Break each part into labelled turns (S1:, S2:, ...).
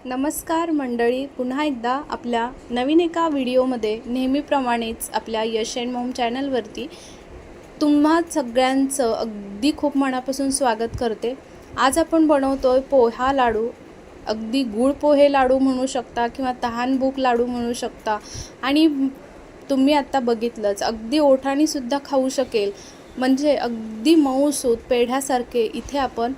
S1: नमस्कार मंडळी, पुन्हा एकदा आपल्या नवीन एका व्हिडिओमध्ये नेहमीप्रमाणेच आपल्या यश अँड मॉम चॅनलवरती तुम्हा सगळ्यांचं अगदी खूप मनापासून स्वागत करते। आज आपण बनवतोय पोहा लाडू। अगदी गुळ पोहे लाडू म्हणू शकता किंवा तहानभूक लाडू म्हणू शकता। आणि तुम्ही आता बघितलंच, अगदी ओठाणी सुद्धा खाऊ शकेल, म्हणजे अगदी मऊसूत पेढ्यासारखे इथे आपण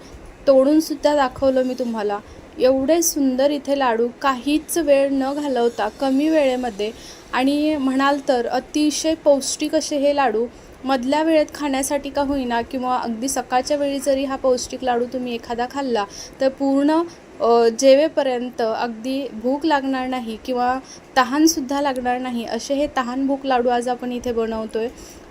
S1: तोडून सुद्धा दाखवलं मी तुम्हाला। एवढे सुंदर इथे लाडू, काहीच वेळ न घालवता कमी वेळेमध्ये आणि म्हणाल तर अतिशय पौष्टिक असे हे लाडू मधल्या वेळेत खाण्यासाठी का होईना किंवा अगदी सकाळच्या वेळी जरी हा पौष्टिक लाडू तुम्ही एखादा खाल्ला तर पूर्ण जेवेपर्यंत अगदी भूक लागणार नाही किंवा तहानसुद्धा लागणार नाही, असे हे तहानभूक लाडू आज आपण इथे बनवतोय।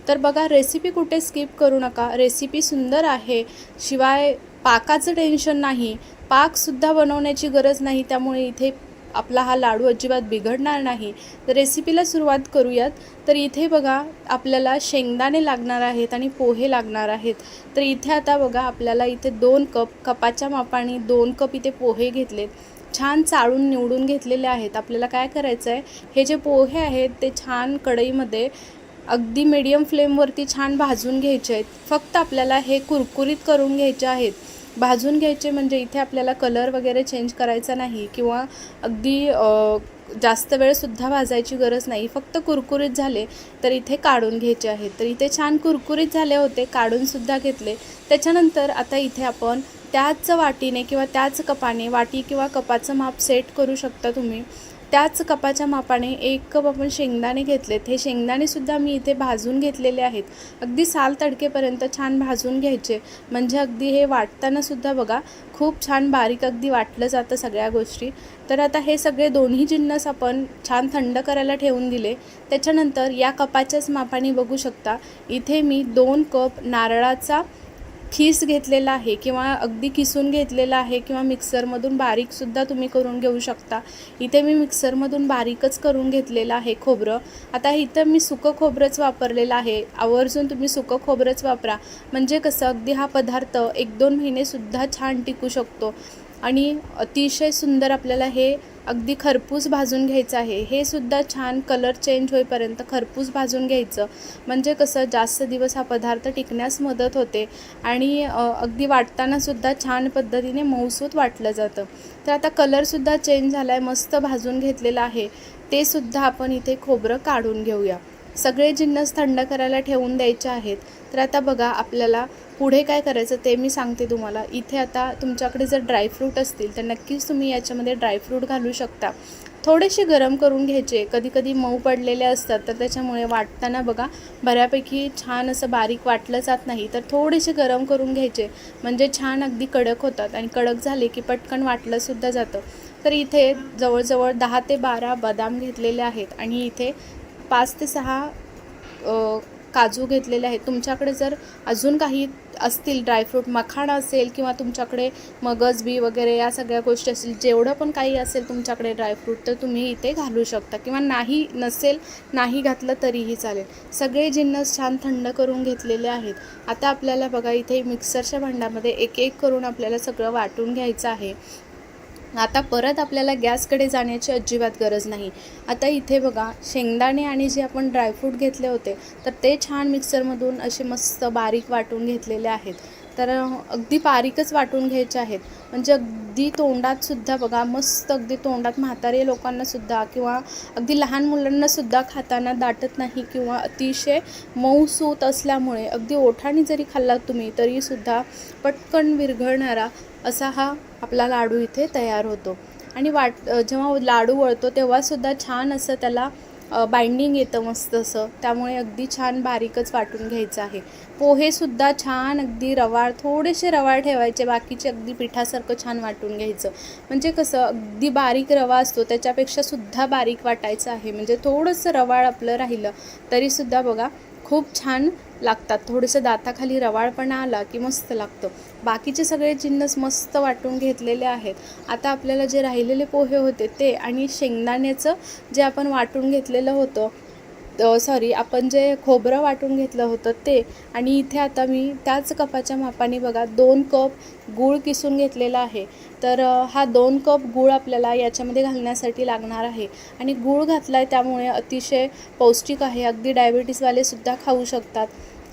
S1: तर बघा, रेसिपी कुठे स्किप करू नका, रेसिपी सुंदर आहे, शिवाय पाकाचं टेन्शन नाही, पाकसुद्धा बनवण्याची गरज नाही, त्यामुळे इथे आपला हा लाडू अजिबात बिघडणार नाही। तर रेसिपीला सुरुवात करूयात। तर इथे बघा, आपल्याला शेंगदाणे लागणार आहेत आणि पोहे लागणार आहेत। तर इथे आता बघा, आपल्याला इथे 2 कपाच्या मापाने 2 कप इथे पोहे घेतलेत, छान चाळून निवडून घेतलेले आहेत। आपल्याला काय करायचं आहे, हे जे पोहे आहेत ते छान कढईमध्ये अगदी मीडियम फ्लेमवरती छान भाजून घ्यायचे आहेत। फक्त आपल्याला हे कुरकुरीत करून घ्यायचे आहेत, भाजून घ्यायचे, म्हणजे इथे आपल्याला कलर वगैरे चेंज करायचा नाही किंवा अगदी जास्त वेळसुद्धा भाजायची गरज नाही, फक्त कुरकुरीत झाले तर इथे काढून घ्यायचे आहेत। तर इथे छान कुरकुरीत झाले होते, काढूनसुद्धा घेतले। त्याच्यानंतर आता इथे आपण त्याच वाटीने किंवा त्याच कपाने, वाटी किंवा कपाचं माप सेट करू शकता तुम्ही, त्याच कपाच्या मापाने 1 कप आपण शेंगदाणे घेतलेत। हे शेंगदाणेसुद्धा मी इथे भाजून घेतलेले आहेत, अगदी साल तडकेपर्यंत छान भाजून घ्यायचे, म्हणजे अगदी हे वाटतानासुद्धा बघा खूप छान बारीक अगदी वाटलं जातं सगळ्या गोष्टी। तर आता हे सगळे दोन्ही जिन्नस आपण छान थंड करायला ठेवून दिले। त्याच्यानंतर या कपाच्याच मापाने बघू शकता, इथे मी 2 कप नारळाचा खीस घेतलेला आहे किंवा अगदी किसून घेतलेला आहे किंवा मिक्सरमधून बारीकसुद्धा तुम्ही करून घेऊ शकता। इथे मी मिक्सरमधून बारीकच करून घेतलेलं आहे खोबरं। आता इथं मी सुकं खोबरंच वापरलेलं आहे, आवर्जून तुम्ही सुकं खोबरंच वापरा, म्हणजे कसं अगदी हा पदार्थ 1-2 महिनेसुद्धा छान टिकू शकतो। आणि अतिशय सुंदर आपल्याला हे अगदी खरपूस भाजून घ्यायचं आहे, हे सुद्धा छान कलर चेंज होईपर्यंत खरपूस भाजून घ्यायचं, म्हणजे कसं जास्त दिवस हा पदार्थ टिकण्यास मदत होते आणि अगदी वाटतानासुद्धा छान पद्धतीने मऊसूत वाटलं जातं। तर आता कलरसुद्धा चेंज झाला आहे, मस्त भाजून घेतलेलं आहे, ते सुद्धा आपण इथे खोबरं काढून घेऊया। सगळे जिन्नस थंड करायला ठेवून द्यायचे आहेत। तर आता बघा, आपल्याला पुढे काय करायचं ते मी सांगते तुम्हाला। इथे आता तुमच्याकडे जर ड्रायफ्रूट असतील तर नक्कीच तुम्ही याच्यामध्ये ड्रायफ्रूट घालू शकता। थोडेसे गरम करून घ्यायचे, कधी कधी मऊ पडलेले असतात तर त्याच्यामुळे वाटताना बघा बऱ्यापैकी छान असं बारीक वाटलं जात नाही, तर थोडेसे गरम करून घ्यायचे, म्हणजे छान अगदी कडक होतात आणि कडक झाले की पटकन वाटलंसुद्धा जातं। तर इथे जवळजवळ 10 ते 12 बदाम घेतलेले आहेत आणि इथे 5 ते 6 काजू घेतलेले आहेत। तुमच्याकडे जर अजून काही असतील ड्रायफ्रूट, मखाणा असेल किंवा तुमच्याकडे मगज बी वगैरे या सगळ्या गोष्टी असतील, जेवढं पण काही असेल तुमच्याकडे ड्रायफ्रूट, तर तुम्ही इथे घालू शकता किंवा नाही घातलं तरीही चालेल। सगळे जिन्नस छान थंड करून घेतलेले आहेत। आता आपल्याला बघा, इथे मिक्सरच्या भांड्यामध्ये एक एक करून आपल्याला सगळं वाटून घ्यायचं आहे। आता परत आपल्याला गॅसकडे जाण्याची अजिबात गरज नाही। आता इथे बघा, शेंगदाणे आणि जे आपण ड्रायफ्रूट घेतले होते तर ते छान मिक्सरमधून असे मस्त बारीक वाटून घेतलेले आहेत। तर अगदी बारीकच वाटून घ्यायचे आहेत, म्हणजे अगदी तोंडातसुद्धा बघा मस्त, अगदी तोंडात म्हातारे लोकांनासुद्धा किंवा अगदी लहान मुलांनासुद्धा खाताना दाटत नाही किंवा अतिशय मऊसूत असल्यामुळे अगदी ओठाने जरी खाल्लात तुम्ही तरीसुद्धा पटकन विरघळणारा असा हा आपला लाडू इथे तयार होतो। आणि जेव्हा लाडू वळतो तेव्हासुद्धा छान असं त्याला बाइंडिंग येतं मस्त असं, त्यामुळे अगदी छान बारीकच वाटून घ्यायचं आहे। पोहेसुद्धा छान अगदी रवाळ, थोडेसे रवाळ ठेवायचे, बाकीचे अगदी पिठासारखं छान वाटून घ्यायचं, म्हणजे कसं अगदी बारीक रवा असतो त्याच्यापेक्षा सुद्धा बारीक वाटायचं आहे, म्हणजे थोडंसं रवाळ आपलं राहिलं तरीसुद्धा बघा खूप छान लागतात। थोडंसं दाताखाली रवाळपणा आला की मस्त लागतं। बाकीचे सगळे जिन्नस मस्त वाटून घेतलेले आहेत। आता आपल्याला जे राहिलेले पोहे होते ते आणि शेंगदाण्याचं जे आपण वाटून घेतलेलं होतं सॉरी, आपण जे खोबरं वाटून घेतलं होतं ते, आणि इथे आता मी त्याच कपाच्या मापाने बघा 2 कप गूळ किसून घेतलेला आहे. तर हा 2 कप गूळ आपल्याला याच्यामध्ये घालण्यासाठी लागणार आहे. आणि गूळ घातला आहे त्यामुळे अतिशय पौष्टिक आहे, अगदी डायबिटीसवालेसुद्धा खाऊ शकतात.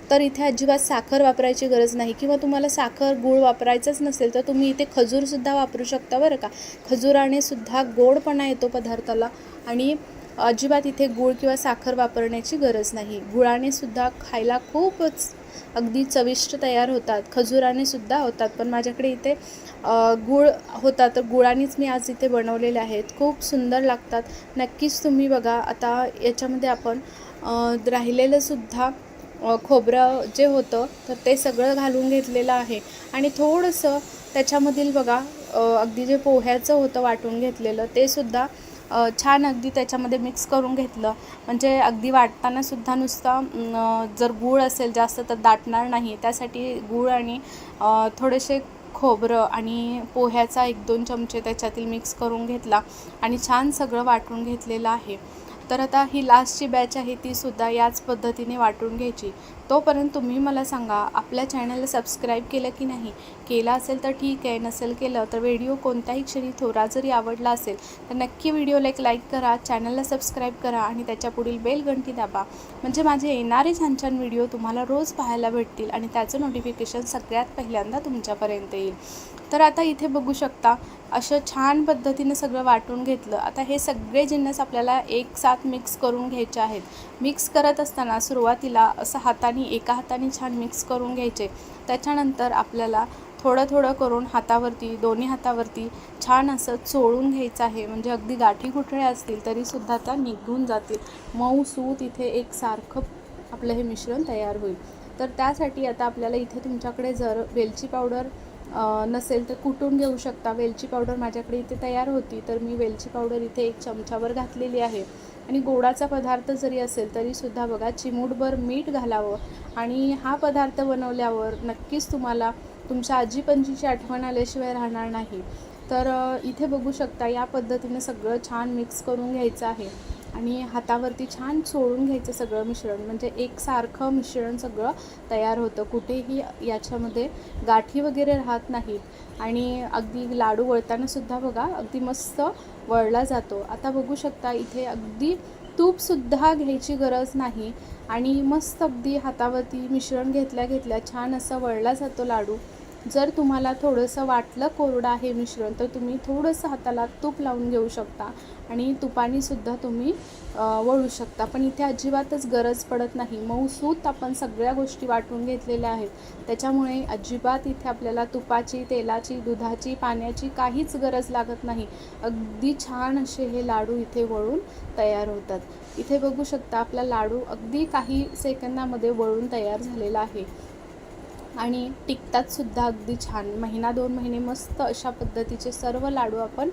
S1: तर इथे अजिबात साखर वापरायची गरज नाही, किंवा तुम्हाला साखर गूळ वापरायचंच नसेल तर तुम्ही इथे खजूरसुद्धा वापरू शकता बरं का. खजूराने सुद्धा गोडपणा येतो पदार्थाला, आणि अजिबात इथे गूळ किंवा साखर वापरण्याची गरज नाही. गुळाने सुद्धा खायला खूपच अगदी चविष्ट तयार होतात, खजूराने सुद्धा होतात, पण माझ्याकडे इथे गूळ होता तर गुळानेच मी आज इथे बनवलेले आहेत. खूप सुंदर लागतात. नक्कीच तुम्ही बघा. आता याच्यामध्ये आपण राहिलेलं सुद्धा खोबरं जे होतं तर ते सगळं घालून घेतलेलं आहे. आणि थोडंसं त्याच्यामधील बघा अगदी जे पोह्याचं होतं वाटून घेतलेलं ते सुद्धा छान अगदी त्याच्यामध्ये मिक्स करून घेतलं. म्हणजे अगदी वाटतानासुद्धा नुसतं जर गूळ असेल जास्त तर दाटणार नाही, त्यासाठी गूळ आणि थोडेसे खोबरं आणि पोह्याचा 1-2 चमचे त्याच्यातील मिक्स करून घेतला आणि छान सगळं वाटून घेतलेलं आहे. तर आता ही लास्टची बॅच आहे ती सुद्धा याच पद्धतीने वाटून घ्यायची. तोपर्यंत तुम्ही मला सांगा, आपल्या चॅनलला सबस्क्राईब केलं की नाही? केलं असेल तर ठीक आहे, नसेल केलं तर व्हिडिओ कोणत्याही क्षणी थोडा जरी आवडला असेल तर नक्की व्हिडिओला एक लाईक करा, चॅनलला सबस्क्राईब करा आणि त्याच्या पुढील बेल घंटी दाबा. म्हणजे माझे येणारे छान छान व्हिडिओ तुम्हाला रोज पाहायला भेटतील आणि त्याचं नोटिफिकेशन सगळ्यात पहिल्यांदा तुमच्यापर्यंत येईल. तर आता इथे बघू शकता, असं छान पद्धतीने सगळं वाटून घेतलं. आता हे सगळे जिन्नस आपल्याला एक साथ मिक्स करून घ्यायचे आहेत. मिक्स करत असताना सुरुवातीला असं एका हाताने छान मिक्स करून घ्यायचे. त्याच्यानंतर आपल्याला थोडं थोडं करून हातावरती, दोन्ही हातावरती छान असं चोळून घ्यायचं आहे. म्हणजे अगदी गाठी गुठळ्या असतील तरीसुद्धा त्या निघून जातील. मऊसूत इथे एकसारखं आपलं हे मिश्रण तयार होईल. तर त्यासाठी आता आपल्याला इथे तुमच्याकडे जर वेलची पावडर नसेल तर कुटून घेऊ शकता. वेलची पावडर माझ्याकडे इथे तयार होती तर मी वेलची पावडर इथे 1 चमचावर घातलेली आहे. आणि गोडाचा पदार्थ जरी असेल तरीसुद्धा बघा चिमूटभर मीठ घालावं. आणि हा पदार्थ बनवल्यावर नक्कीच तुम्हाला तुमच्या आजी-पणजीची आठवण आल्याशिवाय राहणार नाही. तर इथे बघू शकता या पद्धतीने सगळं छान मिक्स करून घ्यायचं आहे आणि हातावरती छान चोळून घ्यायचं सगळं मिश्रण. म्हणजे एकसारखं मिश्रण सगळं तयार होतं, कुठेही याच्यामध्ये गाठी वगैरे राहत नाहीत आणि अगदी लाडू वळतानासुद्धा बघा अगदी मस्त वळला जातो. आता बघू शकता इथे अगदी तूपसुद्धा घ्यायची गरज नाही आणि मस्त अगदी हातावरती मिश्रण घेतल्या घेतल्या छान असा वळला जातो लाडू. जर तुम्हाला थोडंसं वाटलं कोरडं आहे मिश्रण तर तुम्ही थोडंसं हाताला तूप लावून घेऊ शकता आणि तुपानीसुद्धा तुम्ही वळू शकता. पण इथे अजिबातच गरज पडत नाही. मऊसूत आपण सगळ्या गोष्टी वाटून घेतलेल्या आहेत, त्याच्यामुळे अजिबात इथे आपल्याला तुपाची, तेलाची, दुधाची, पाण्याची काहीच गरज लागत नाही. अगदी छान असे हे लाडू इथे वळून तयार होतात. इथे बघू शकता आपला लाडू अगदी काही सेकंदामध्ये वळून तयार झालेला आहे आणि टिकतातसुद्धा अगदी छान. 1-2 महिने मस्त अशा पद्धतीचे सर्व लाडू आपण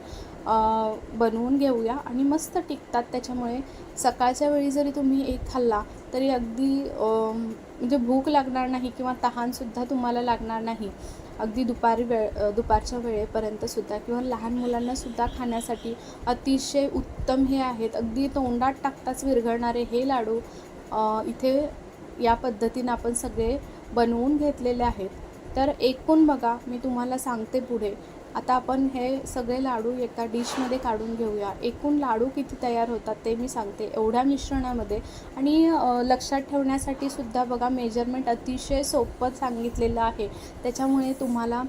S1: बनवून घेऊया आणि मस्त टिकतात. त्याच्यामुळे सकाळच्या वेळी जरी तुम्ही एक खाल्ला तरी अगदी म्हणजे भूक लागणार नाही किंवा तहानसुद्धा तुम्हाला लागणार नाही. अगदी दुपारच्या वेळेपर्यंतसुद्धा किंवा लहान मुलांनासुद्धा खाण्यासाठी अतिशय उत्तम हे आहेत. अगदी तोंडात टाकताच विरघळणारे हे लाडू इथे या पद्धतीनं आपण सगळे बनवून घेतलेले आहेत. तर एकूण बघा मी तुम्हाला सांगते पुढे. आता आपण हे सगळे लाडू एका डिशमध्ये काढून घेऊया. एकूण लाडू किती तयार होतात ते मी सांगते एवढ्या मिश्रणामध्ये. आणि लक्षात ठेवण्यासाठी सुद्धा बघा मेजरमेंट अतिशय सोपं सांगितलेलं आहे. त्याच्यामुळे तुम्हाला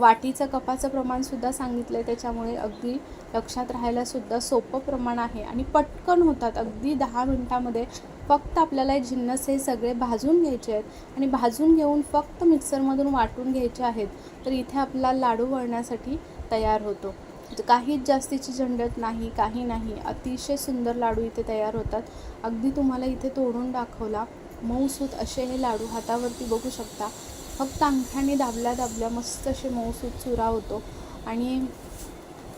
S1: वाटीचं कपाचं प्रमाणसुद्धा सांगितलं आहे, त्याच्यामुळे अगदी लक्षात राहायलासुद्धा सोपं प्रमाण आहे आणि पटकन होतात. अगदी 10 मिनटामध्ये फक्त आपल्याला हे जिन्नस हे सगळे भाजून घ्यायचे आहेत आणि भाजून घेऊन फक्त मिक्सरमधून वाटून घ्यायचे आहेत. तर इथे आपला लाडू वळण्यासाठी तयार होतो. काहीच जास्तीची झंझट नाही, काही नाही. अतिशय सुंदर लाडू इथे तयार होतात. अगदी तुम्हाला इथे तोडून दाखवला. मऊसूत असे हे लाडू हातावरती बघू शकता. फक्त अंगठ्याने दाबल्या दाबल्या मस्त असे मऊसूत चुरा होतो आणि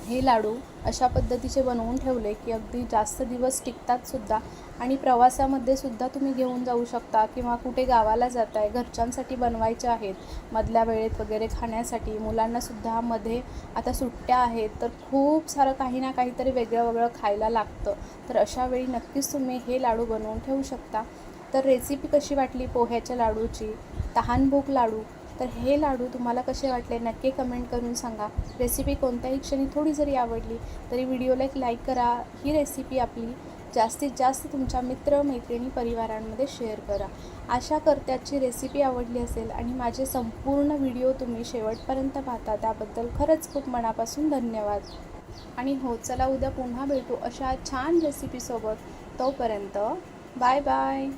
S1: हे लाडू अशा पद्धतीचे बनवून ठेवले की अगदी जास्त दिवस टिकतात सुद्धा आणि प्रवासामध्ये सुद्धा तुम्ही घेऊन जाऊ शकता किंवा कुठे गावाला जात आहे घरच्यांसाठी बनवायचे आहेत मधल्या वेळेत वगैरे खाण्यासाठी मुलांनासुद्धा मध्ये आता सुट्ट्या आहेत तर खूप सारं काही ना काहीतरी वेगळं वेगळं खायला लागतं तर अशा वेळी नक्कीच तुम्ही हे लाडू बनवून ठेवू शकता. तर रेसिपी कशी वाटली पोह्याच्या लाडूची तहानभूक लाडू तर हे लाडू तुम्हाला कसे वाटले नक्की कमेंट करून सांगा. रेसिपी कोणत्याही क्षणी थोडी जरी आवडली तरी व्हिडिओला एक लाईक करा. ही रेसिपी आपली जास्तीत जास्त तुमच्या मित्रमैत्रिणी परिवारांमध्ये शेअर करा. आशा करत्याची रेसिपी आवडली असेल आणि माझे संपूर्ण व्हिडिओ तुम्ही शेवटपर्यंत पाहता त्याबद्दल खरंच खूप मनापासून धन्यवाद. आणि हो चला उद्या पुन्हा भेटू अशा छान रेसिपीसोबत. तोपर्यंत बाय बाय.